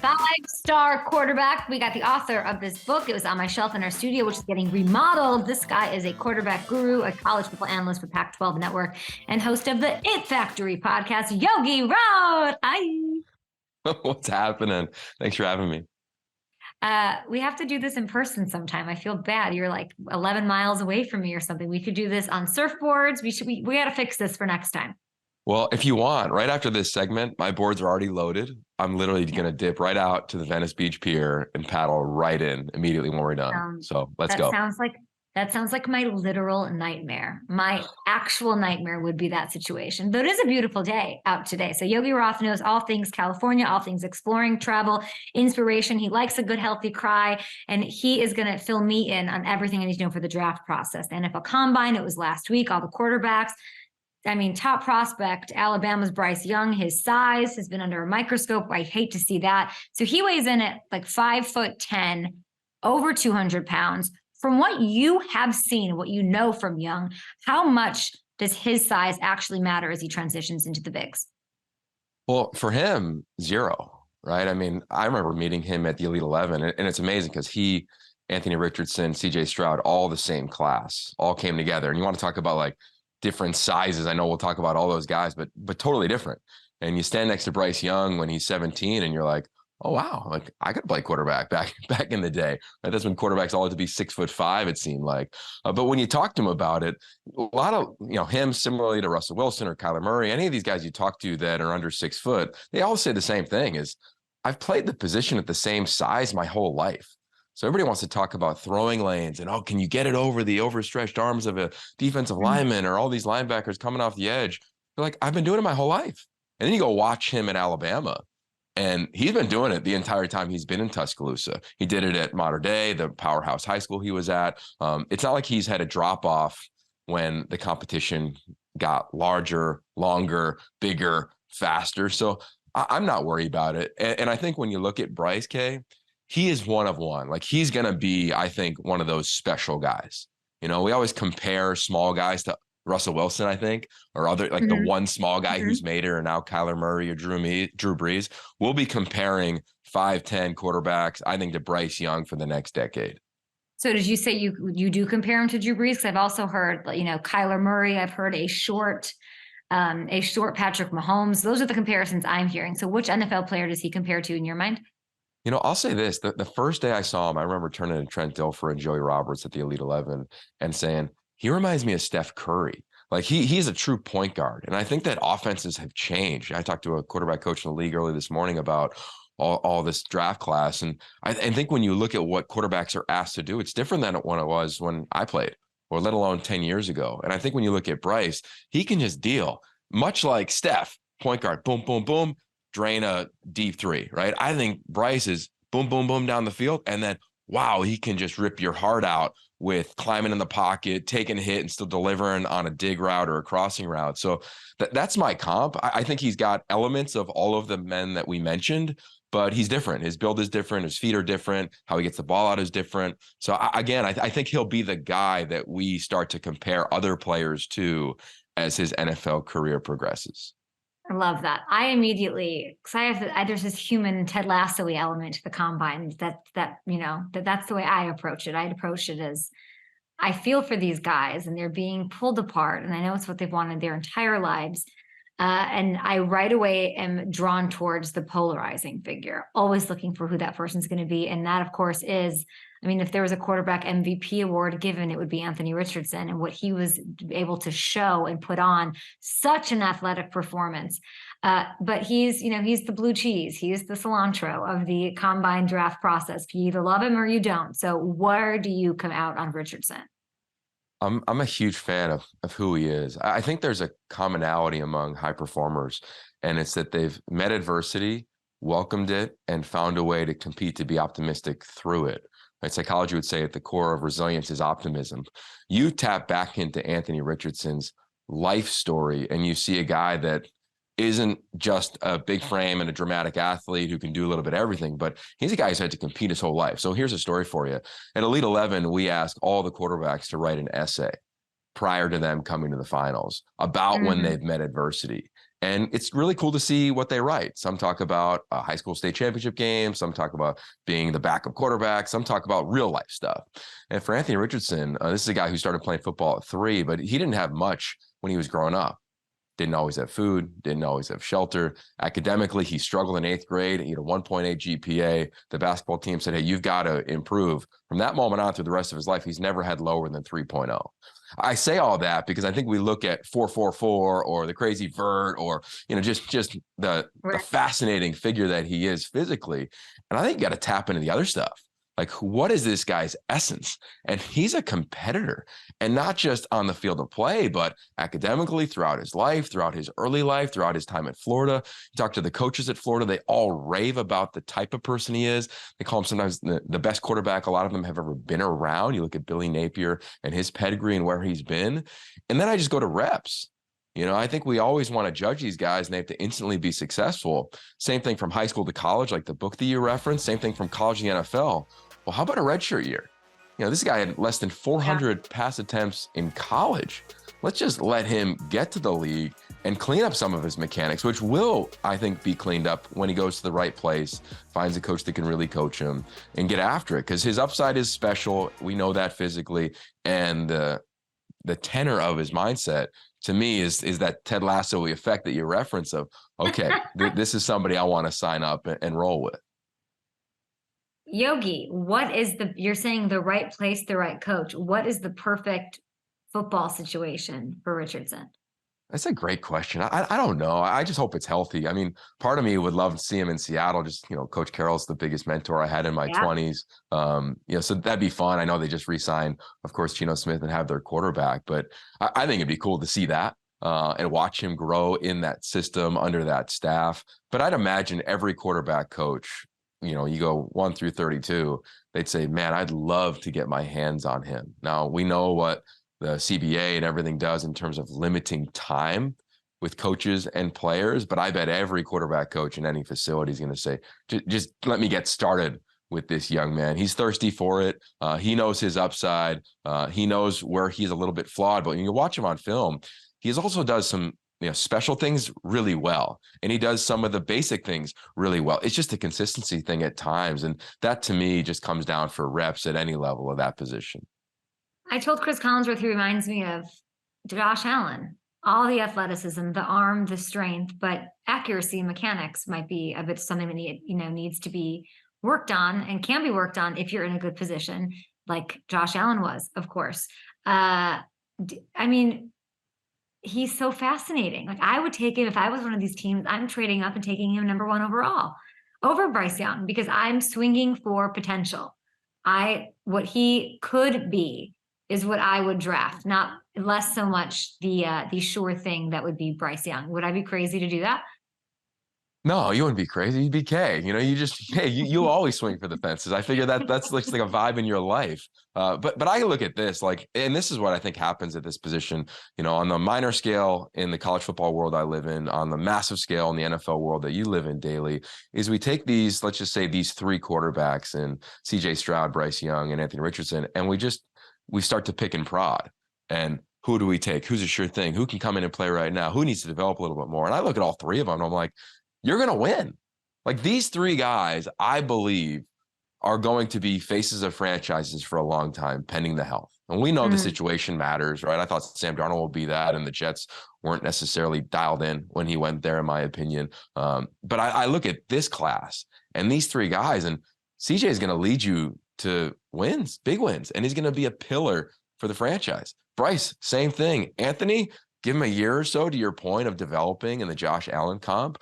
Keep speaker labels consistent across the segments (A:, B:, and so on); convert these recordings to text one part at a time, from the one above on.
A: 5-star quarterback. We got the author of this book. It was on my shelf in our studio, which is getting remodeled. This guy is a quarterback guru, a college football analyst for Pac-12 Network, and host of the It Factory podcast, Yogi Roth. Hi.
B: What's happening? Thanks for having me.
A: We have to do this in person sometime. I feel bad. You're like 11 miles away from me or something. We could do this on surfboards. We got to fix this for next time.
B: Well, if you want, right after this segment, my boards are already loaded. I'm literally going to dip right out to the Venice Beach Pier and paddle right in immediately when we're done. So let's go.
A: That sounds like my literal nightmare. My actual nightmare would be that situation. Though it is a beautiful day out today. So Yogi Roth knows all things California, all things exploring, travel, inspiration. He likes a good, healthy cry. And he is going to fill me in on everything I need to know for the draft process. The NFL Combine, it was last week, all the quarterbacks. I mean, top prospect, Alabama's Bryce Young. His size has been under a microscope. I hate to see that. So he weighs in at like 5'10", over 200 pounds. From what you have seen, what you know from Young, how much does his size actually matter as he transitions into the bigs?
B: Well, for him, zero, right? I mean, I remember meeting him at the Elite 11, and it's amazing because he, Anthony Richardson, CJ Stroud, all the same class, all came together. And you want to talk about like different sizes. I know we'll talk about all those guys, but totally different. And you stand next to Bryce Young when he's 17 and you're like, oh, wow, like I could play quarterback back in the day. Right? That's when quarterbacks all had to be 6'5", it seemed like. But when you talk to him about it, a lot of, him similarly to Russell Wilson or Kyler Murray, any of these guys you talk to that are under 6 foot, they all say the same thing is I've played the position at the same size my whole life. So everybody wants to talk about throwing lanes and, can you get it over the overstretched arms of a defensive lineman or all these linebackers coming off the edge? They're like, I've been doing it my whole life. And then you go watch him in Alabama, and he's been doing it the entire time he's been in Tuscaloosa. He did it at Mater Dei, the powerhouse high school he was at. It's not like he's had a drop off when the competition got larger, longer, bigger, faster. So I'm not worried about it. And I think when you look at Bryce K, he is one of one. Like he's going to be, I think, one of those special guys. We always compare small guys to Russell Wilson, I think, or other like the one small guy who's made it, or now Kyler Murray or Drew Brees. We'll be comparing 5'10" quarterbacks, I think, to Bryce Young for the next decade.
A: So did you say you do compare him to Drew Brees? Because I've also heard, Kyler Murray. I've heard a short Patrick Mahomes. Those are the comparisons I'm hearing. So which NFL player does he compare to in your mind?
B: I'll say this, the first day I saw him, I remember turning to Trent Dilfer and Joey Roberts at the Elite 11 and saying, he reminds me of Steph Curry. Like he's a true point guard. And I think that offenses have changed. I talked to a quarterback coach in the league early this morning about all this draft class. And I think when you look at what quarterbacks are asked to do, it's different than when it was when I played, or let alone 10 years ago. And I think when you look at Bryce, he can just deal, much like Steph, point guard, boom, boom, boom, drain a deep three, right? I think Bryce is boom, boom, boom down the field. And then, wow, he can just rip your heart out with climbing in the pocket, taking a hit and still delivering on a dig route or a crossing route. So that's my comp. I think he's got elements of all of the men that we mentioned, but he's different. His build is different. His feet are different. How he gets the ball out is different. So I think he'll be the guy that we start to compare other players to as his NFL career progresses.
A: I love that. I immediately, because there's this human Ted Lasso-y element to the combine that's the way I approach it. I'd approach it as I feel for these guys and they're being pulled apart, and I know it's what they've wanted their entire lives. And I right away am drawn towards the polarizing figure, always looking for who that person's going to be. And that, of course, is, if there was a quarterback MVP award given, it would be Anthony Richardson, and what he was able to show and put on such an athletic performance. But he's the blue cheese. He's the cilantro of the combine draft process. You either love him or you don't. So where do you come out on Richardson?
B: I'm a huge fan of who he is. I think there's a commonality among high performers, and it's that they've met adversity, welcomed it, and found a way to compete, to be optimistic through it. Right? Psychology would say at the core of resilience is optimism. You tap back into Anthony Richardson's life story, and you see a guy that isn't just a big frame and a dramatic athlete who can do a little bit of everything, but he's a guy who's had to compete his whole life. So here's a story for you. At Elite 11, we ask all the quarterbacks to write an essay prior to them coming to the finals about when they've met adversity. And it's really cool to see what they write. Some talk about a high school state championship game. Some talk about being the backup quarterback. Some talk about real life stuff. And for Anthony Richardson, this is a guy who started playing football at 3, but he didn't have much when he was growing up. Didn't always have food, didn't always have shelter. Academically, he struggled in 8th grade. He had a 1.8 GPA. The basketball team said, hey, you've got to improve. From that moment on through the rest of his life, he's never had lower than 3.0. I say all that because I think we look at 4.44 or the crazy vert or, just the fascinating figure that he is physically. And I think you got to tap into the other stuff. Like, what is this guy's essence? And he's a competitor, and not just on the field of play, but academically throughout his life, throughout his early life, throughout his time at Florida. You talk to the coaches at Florida, they all rave about the type of person he is. They call him sometimes the best quarterback a lot of them have ever been around. You look at Billy Napier and his pedigree and where he's been. And then I just go to reps. I think we always want to judge these guys and they have to instantly be successful. Same thing from high school to college, like the book that you referenced. Same thing from college to the NFL. Well, how about a redshirt year? This guy had less than 400 pass attempts in college. Let's just let him get to the league and clean up some of his mechanics, which will, I think, be cleaned up when he goes to the right place, finds a coach that can really coach him and get after it. Because his upside is special. We know that physically. And the tenor of his mindset, to me, is that Ted Lasso effect that you reference of, okay, this is somebody I want to sign up and roll with.
A: Yogi, you're saying the right place, the right coach. What is the perfect football situation for Richardson?
B: That's a great question. I don't know. I just hope it's healthy. I mean, part of me would love to see him in Seattle. Just, Coach Carroll's the biggest mentor I had in my 20s. So that'd be fun. I know they just re-signed, of course, Geno Smith and have their quarterback, but I think it'd be cool to see that and watch him grow in that system under that staff. But I'd imagine every quarterback coach, you go 1 through 32, they'd say, man, I'd love to get my hands on him. Now, we know what the CBA and everything does in terms of limiting time with coaches and players, but I bet every quarterback coach in any facility is going to say, just let me get started with this young man. He's thirsty for it. He knows his upside. He knows where he's a little bit flawed, but when you watch him on film, he also does some special things really well. And he does some of the basic things really well. It's just a consistency thing at times. And that to me just comes down for reps at any level of that position. I
A: told Chris Collinsworth, he reminds me of Josh Allen. All the athleticism, the arm, the strength, but accuracy, mechanics might be a bit something that needs to be worked on and can be worked on if you're in a good position, like Josh Allen was, of course. He's so fascinating. Like, I would take him if I was one of these teams. I'm trading up and taking him number 1 overall over Bryce Young because I'm swinging for potential. What he could be is what I would draft, not less so much the sure thing that would be Bryce Young. Would I be crazy to do that?
B: No, you wouldn't be crazy. You'd be K. You always swing for the fences. I figure that's like a vibe in your life. But I look at this and this is what I think happens at this position, on the minor scale in the college football world I live in, on the massive scale in the NFL world that you live in daily, is we take these, let's just say these 3 quarterbacks and CJ Stroud, Bryce Young, and Anthony Richardson, and we start to pick and prod. And who do we take? Who's a sure thing? Who can come in and play right now? Who needs to develop a little bit more? And I look at all 3 of them and I'm like, you're going to win. Like, these 3 guys, I believe, are going to be faces of franchises for a long time, pending the health. And we know the situation matters, right? I thought Sam Darnold will be that, and the Jets weren't necessarily dialed in when he went there, in my opinion. But I look at this class and these 3 guys, and CJ is going to lead you to wins, big wins, and he's going to be a pillar for the franchise. Bryce, same thing. Anthony, give him a year or so, to your point of developing in the Josh Allen comp.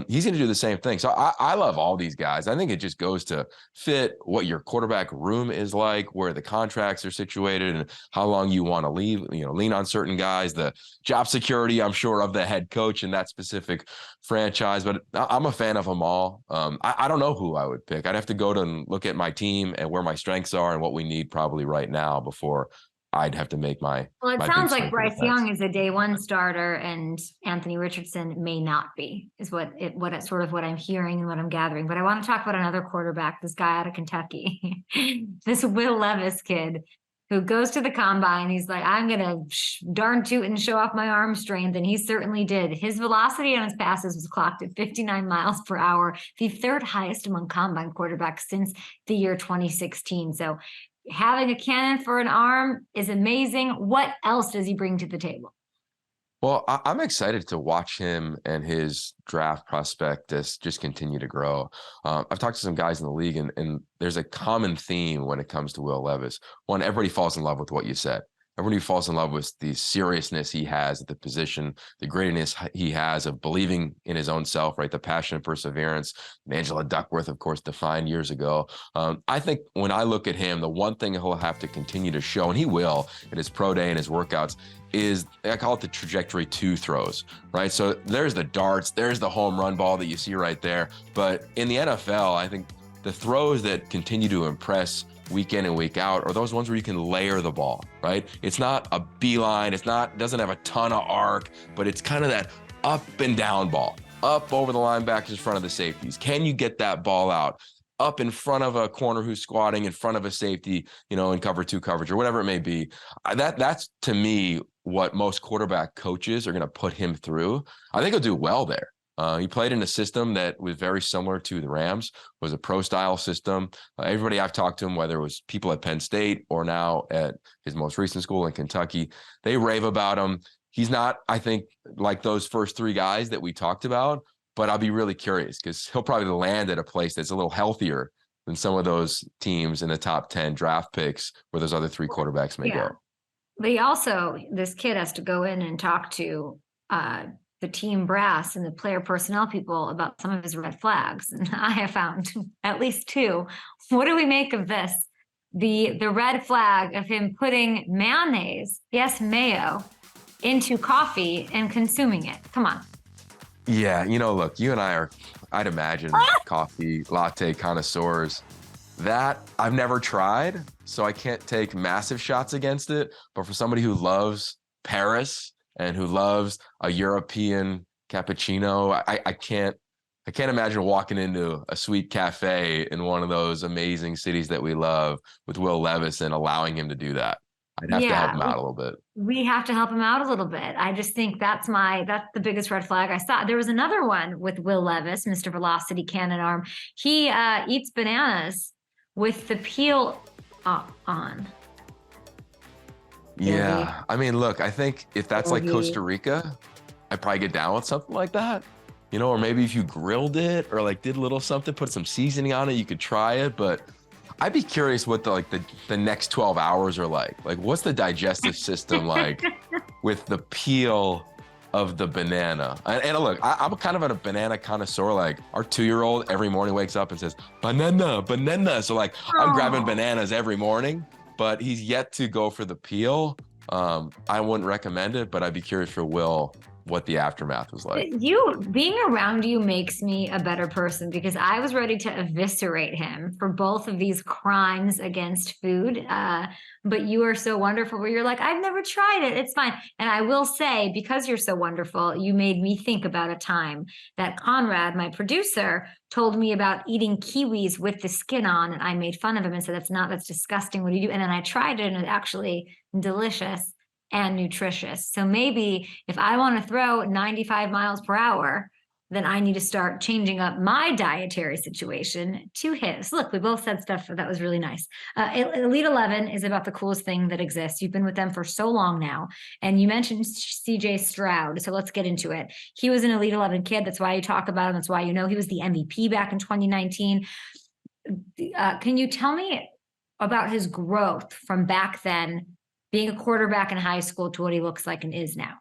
B: He's going to do the same thing. So I love all these guys. I think it just goes to fit what your quarterback room is like, where the contracts are situated, and how long you want to lean on certain guys, the job security, I'm sure, of the head coach in that specific franchise. But I'm a fan of them all. I don't know who I would pick. I'd have to go to and look at my team and where my strengths are and what we need probably right now before I'd have to make my.
A: Well, it sounds like Bryce Young is a day 1 starter and Anthony Richardson may not be, is what I'm hearing and what I'm gathering. But I want to talk about another quarterback, this guy out of Kentucky, this Will Levis kid, who goes to the combine. He's like, I'm going to darn toot and show off my arm strength. And he certainly did. His velocity on his passes was clocked at 59 miles per hour, the third highest among combine quarterbacks since the year 2016. So having a cannon for an arm is amazing. What else does he bring to the table?
B: Well, I'm excited to watch him and his draft prospectus just continue to grow. I've talked to some guys in the league, and there's a common theme when it comes to Will Levis. One, everybody falls in love with what you said. Everybody falls in love with the seriousness he has at the position, the grittiness he has of believing in his own self, right? The passion and perseverance. And Angela Duckworth, of course, defined years ago. I think when I look at him, the one thing he'll have to continue to show, and he will in his pro day and his workouts, is I call it the trajectory 2 throws, right? So there's the darts, there's the home run ball that you see right there. But in the NFL, I think the throws that continue to impress week in and week out are those ones where you can layer the ball, right? It's not a beeline, doesn't have a ton of arc, but it's kind of that up and down ball, up over the linebackers in front of the safeties. Can you get that ball out? Up in front of a corner who's squatting in front of a safety, in cover 2 coverage or whatever it may be. That's to me what most quarterback coaches are going to put him through. I think he'll do well there. He played in a system that was very similar to the Rams, was a pro-style system. Everybody I've talked to him, whether it was people at Penn State or now at his most recent school in Kentucky, they rave about him. He's not, I think, like those first 3 guys that we talked about, but I'll be really curious because he'll probably land at a place that's a little healthier than some of those teams in the top 10 draft picks where those other 3 quarterbacks may go.
A: But this kid has to go in and talk to the team brass and the player personnel people about some of his red flags. And I have found at least 2. What do we make of this? The red flag of him putting mayonnaise, yes, mayo, into coffee and consuming it. Come on.
B: Yeah, look, you and I are, I'd imagine, coffee latte connoisseurs. That I've never tried, so I can't take massive shots against it. But for somebody who loves Paris and who loves a European cappuccino, I can't imagine walking into a sweet cafe in one of those amazing cities that we love with Will Levis and allowing him to do that. I'd have to help him out a little bit.
A: We have to help him out a little bit. I just think that's the biggest red flag I saw. There was another one with Will Levis, Mr. Velocity Cannon Arm. He eats bananas with the peel on.
B: Yeah. I mean, look, I think if that's like Costa Rica, I'd probably get down with something like that. Or maybe if you grilled it or like did a little something, put some seasoning on it, you could try it. But I'd be curious what the next 12 hours are like. Like, what's the digestive system like with the peel of the banana? And look, I'm kind of a banana connoisseur. Like, our 2-year-old every morning wakes up and says, banana, banana. So like, I'm grabbing bananas every morning, but he's yet to go for the peel. I wouldn't recommend it, but I'd be curious for Will what the aftermath was like.
A: Being around you makes me a better person because I was ready to eviscerate him for both of these crimes against food. But you are so wonderful where you're like, I've never tried it. It's fine. And I will say, because you're so wonderful, you made me think about a time that Conrad, my producer, told me about eating kiwis with the skin on. And I made fun of him and said, that's disgusting. What do you do? And then I tried it and it's actually delicious and nutritious. So maybe if I want to throw 95 miles per hour, then I need to start changing up my dietary situation to his. Look, we both said stuff that was really nice. Elite 11 is about the coolest thing that exists. You've been with them for so long now. And you mentioned CJ Stroud. So let's get into it. He was an Elite 11 kid. That's why you talk about him. That's why he was the MVP back in 2019. Can you tell me about his growth from back then, being a quarterback in high school, to what he looks like and is now?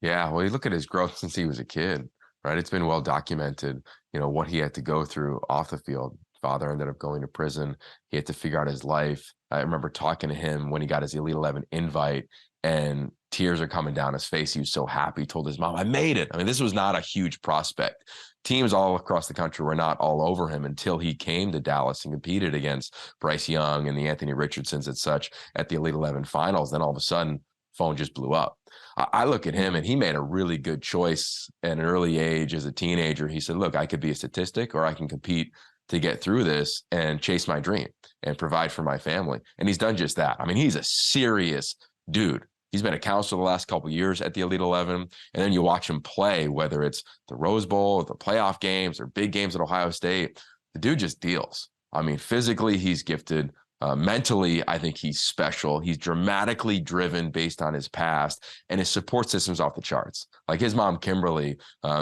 B: Yeah, well, you look at his growth since he was a kid, right? It's been well documented, what he had to go through off the field. Father ended up going to prison. He had to figure out his life. I remember talking to him when he got his Elite 11 invite and tears are coming down his face. He was so happy. He told his mom, I made it. I mean, this was not a huge prospect. Teams all across the country were not all over him until he came to Dallas and competed against Bryce Young and the Anthony Richardsons and such at the Elite 11 finals. Then all of a sudden, phone just blew up. I look at him and he made a really good choice at an early age as a teenager. He said, look, I could be a statistic or I can compete to get through this and chase my dream and provide for my family. And he's done just that. I mean, he's a serious dude. He's been a counselor the last couple of years at the Elite 11. And then you watch him play, whether it's the Rose Bowl, the playoff games, or big games at Ohio State. The dude just deals. I mean, physically, he's gifted. Mentally, I think he's special. He's dramatically driven based on his past, and his support system's off the charts. Like his mom, Kimberly,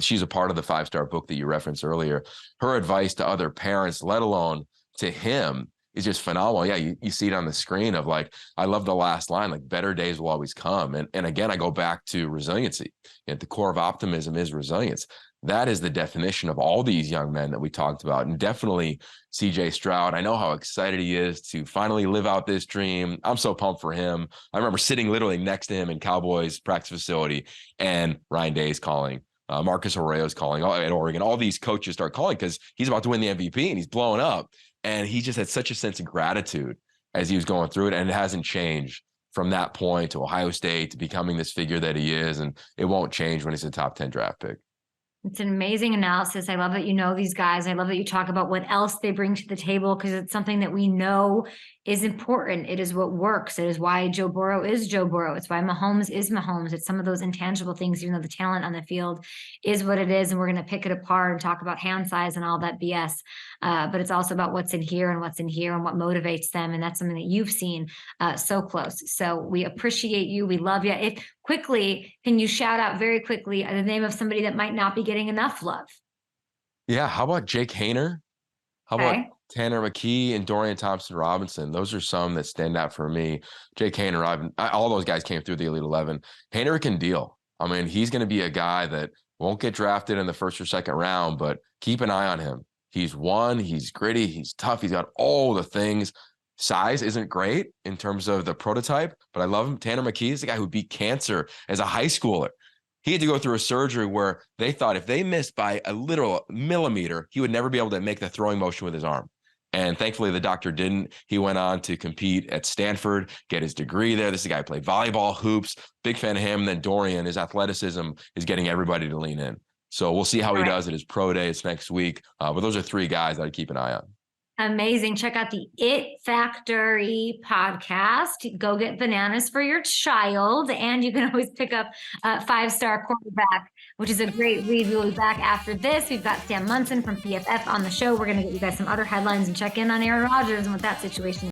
B: she's a part of the 5-star book that you referenced earlier. Her advice to other parents, let alone to him, is just phenomenal. Yeah, you see it on the screen of like, I love the last line, like better days will always come. And again, I go back to resiliency. At the core of optimism is resilience. That is the definition of all these young men that we talked about. And definitely CJ Stroud. I know how excited he is to finally live out this dream. I'm so pumped for him. I remember sitting literally next to him in Cowboys practice facility, and Ryan Day's calling. Marcus Arroyo's calling at Oregon. All these coaches start calling because he's about to win the MVP and he's blowing up. And he just had such a sense of gratitude as he was going through it. And it hasn't changed from that point to Ohio State to becoming this figure that he is. And it won't change when he's a top 10 draft pick.
A: It's an amazing analysis. I love that you know these guys. I love that you talk about what else they bring to the table, because it's something that we know is important. It is what works. It is why Joe Burrow is Joe Burrow. It's why Mahomes is Mahomes. It's some of those intangible things, even though the talent on the field is what it is. And we're going to pick it apart and talk about hand size and all that BS. But it's also about what's in here and what's in here and what motivates them. And that's something that you've seen so close. So we appreciate you. We love you. If quickly, can you shout out very quickly the name of somebody that might not be getting enough love?
B: Yeah. How about Jake Haener? How about Tanner McKee and Dorian Thompson-Robinson? Those are some that stand out for me. Jake Haener, all those guys came through the Elite 11. Haener can deal. I mean, he's going to be a guy that won't get drafted in the first or second round, but keep an eye on him. He's he's gritty, he's tough, he's got all the things. Size isn't great in terms of the prototype, but I love him. Tanner McKee is the guy who beat cancer as a high schooler. He had to go through a surgery where they thought if they missed by a little millimeter, he would never be able to make the throwing motion with his arm. And thankfully, the doctor didn't. He went on to compete at Stanford, get his degree there. This is a guy who played volleyball, hoops, big fan of him. And then Dorian, his athleticism is getting everybody to lean in. So we'll see how he does at his pro day. It's next week. But those are 3 guys that I keep an eye on.
A: Amazing. Check out the It Factory podcast. Go get bananas for your child. And you can always pick up 5-star quarterback, which is a great read. We'll be back after this. We've got Sam Munson from PFF on the show. We're going to get you guys some other headlines and check in on Aaron Rodgers and what that situation is.